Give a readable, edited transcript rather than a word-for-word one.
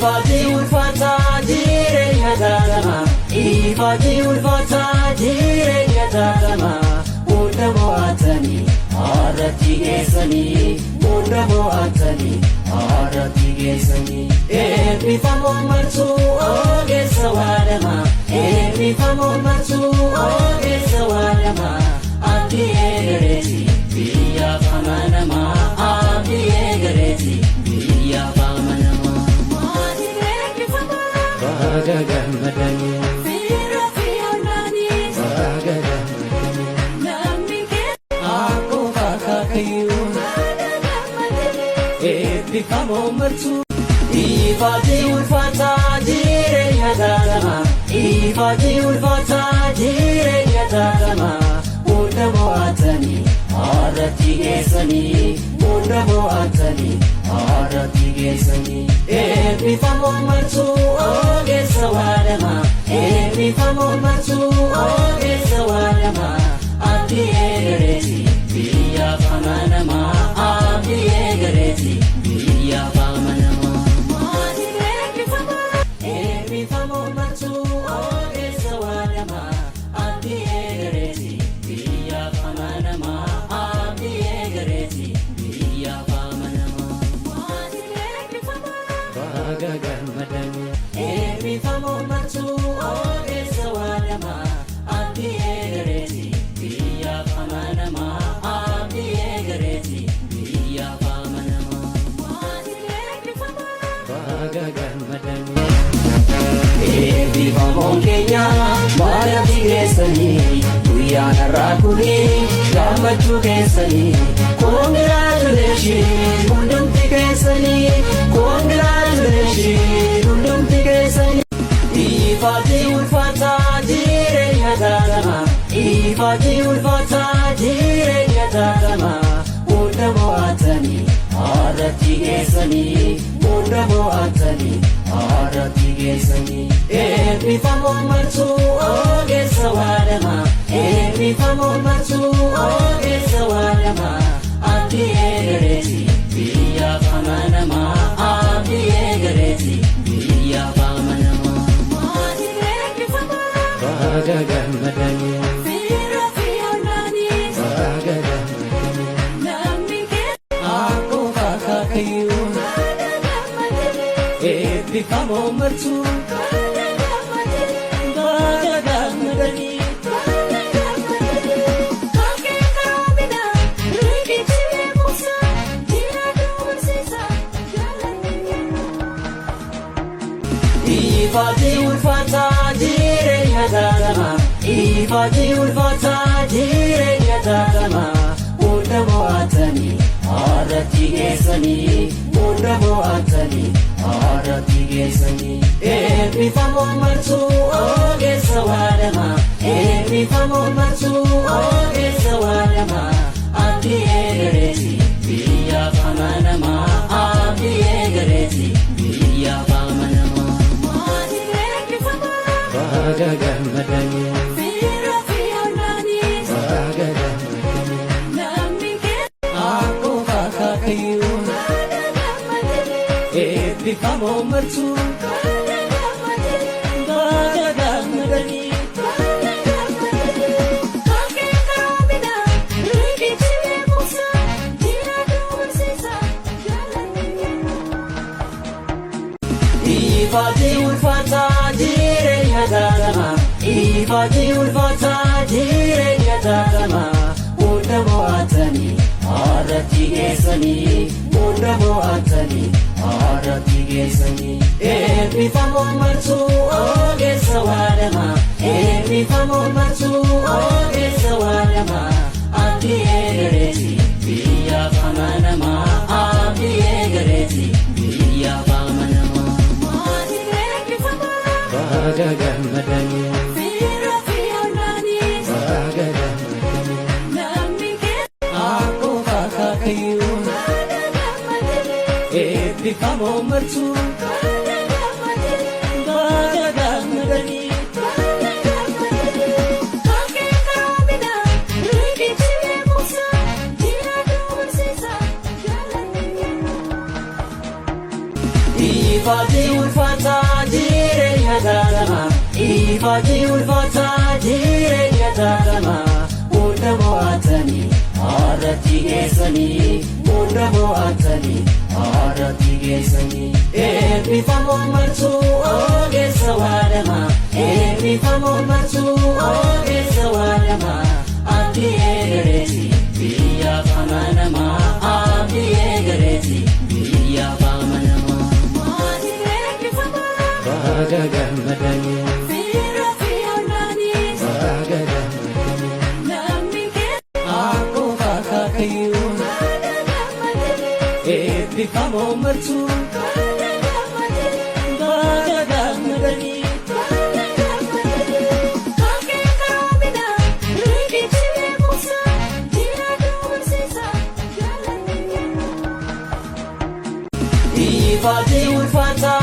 Ifati ulfata jireenya taatama Ifati ulfata jireenya taatama Hunda mo'atanii harratti geessanii Hunda mo'atanii harratti geessanii Eebbifamoo martuu ogeessa waadama Eebbifamoo martuu ogeessa waadama Abdii eegareeti biyyaaf amanamaa Abdii eegareeti biyyaaf amanamaa Baga gammadanii Fiira fi onnaanii Baga gammadanii Namni keessa akkuma kaakayyuu Baga gammadanii Eebbifamoo martuu Ifati ulfata jireenya taatama Ifati ulfata jireenya taatama Hunda mo'atanii harratti geessanii Hunda mo'atanii harratti geessanii Eebbifamoo martuu ogeessa waadama Eebbifamoo martuu ogeessa waadama Abdii eegareeti biyyaaf amanamaa Abdii eegareeti biyyaaf amanamaa Eebbifamoo martuu ogeessa waadama Abdii eegareeti biyyaaf amanamaa Abdii eegareeti biyyaaf amanamaa Baga gammadanii Eebbifamoo martuu ogeessa waadama Abdii eegareeti biyyaaf amanamaa Abdii eegareeti biyyaaf amanamaa Baga gammadanii Eebbifamoon keenya baay'atti geessanii Guyyaan har'aa kuni gammachuu keessanii Congratulations hundumti keessanii Congratulations hundumti keessanii Ifati ulfata jireenya taatama Ifati ulfata jireenya taatama Hunda mo'atanii harratti geessanii Hunda mo'atanii harratti geessanii Eebbifamoo martuu ogeessa waadama Eebbifamoo martuu ogeessa waadama Abdii eegareeti biyyaaf amanamaa Abdii eegareeti biyyaaf amanamaa Baga gammadanii Fiira fi onnaanii Baga gammadanii Namni keessa akkuma kaakayyuu Baga gammadanii Eebbifamoo martuu Baga gammadanii Baga gammadanii Kankee karoomina riqichi beekumsa Jira dubarsiisa Ifati ulfata jireenya taatama Ifati ulfata jireenya taatama Hunda mo'atanii harratti geessanii Hunda mo'atanii harratti geessanii Eebbifamoo martuu ogeessa waadama Eebbifamoo martuu ogeessa waadama Abdii eegareeti biyyaaf amanamaa Abdii eegareeti biyyaaf amanamaa Baga gammadanii Fiira fi onnaanii Baga gammadanii Namni keessa akkuma kaakayyuu Baga gammadanii Eebbifamoo martuu Baga gammadanii Baga gammadanii Kankee karoomina riqichi beekumsa Jira dubarsiisa Ifati ulfata jireenya taatama Ifati ulfata jireenya taatama Hunda mo'atanii harratti geessanii Hunda mo'atanii harratti geessanii Eebbifamoo martuu ogeessa waadama Eebbifamoo martuu ogeessa waadama Abdii eegareeti biyyaaf amanamaa Abdii eegareeti biyyaaf amanamaa Baga gammadanii Fiira fi onnaanii Baga gammadanii Namni keessa akkuma kaakayyuu Baga gammadanii Eebbifamoo martuu Baga gammadanii Baga gammadanii Kankee karoomina riqichi beekumsa Jira dubarsiisa Ifati ulfata jireenya taatama Ifati ulfata jireenya taatama Hunda mo'atanii harratti geessanii Hunda mo'atanii harratti geessanii Eebbifamoo martuu ogeessa waadama Eebbifamoo martuu ogeessa waadama Abdi eegareeti biyyaaf amanamaa Abdi eegareeti biyyaaf amanamaa Baga gammadanii Fira fi ollanii baga gammadanii namni keessa akkuma akaakayyuu baga gammadanii eebbifamoo martuu baga gammadanii baga gammadanii baga gammadanii Kakee karoomina riqichi beekumsa jira duumsiisa jaalalli kenna. Ifati ulfata